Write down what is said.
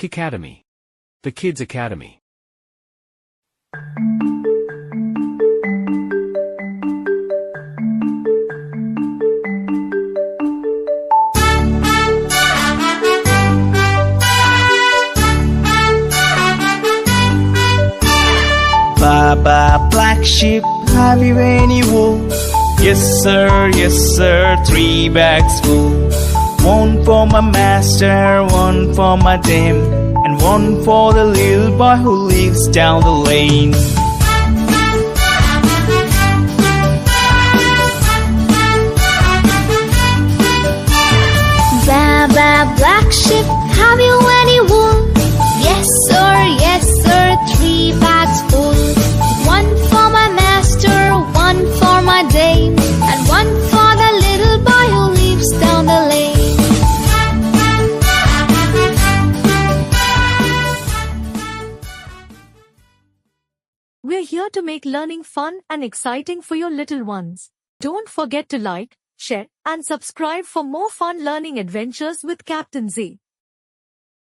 Kikademy. The Kids Academy. Baba, black sheep, have you any wool? Yes sir, 3 bags full. One for my master, one for my dame, and one for the little boy who lives down the lane. Baba, black sheep, have you any wool? Yes sir, 3 bags full. One for my master, one for my dame, and one for the little boy who lives down the lane. We're here to make learning fun and exciting for your little ones. Don't forget to like, share, and subscribe for more fun learning adventures with Captain Z.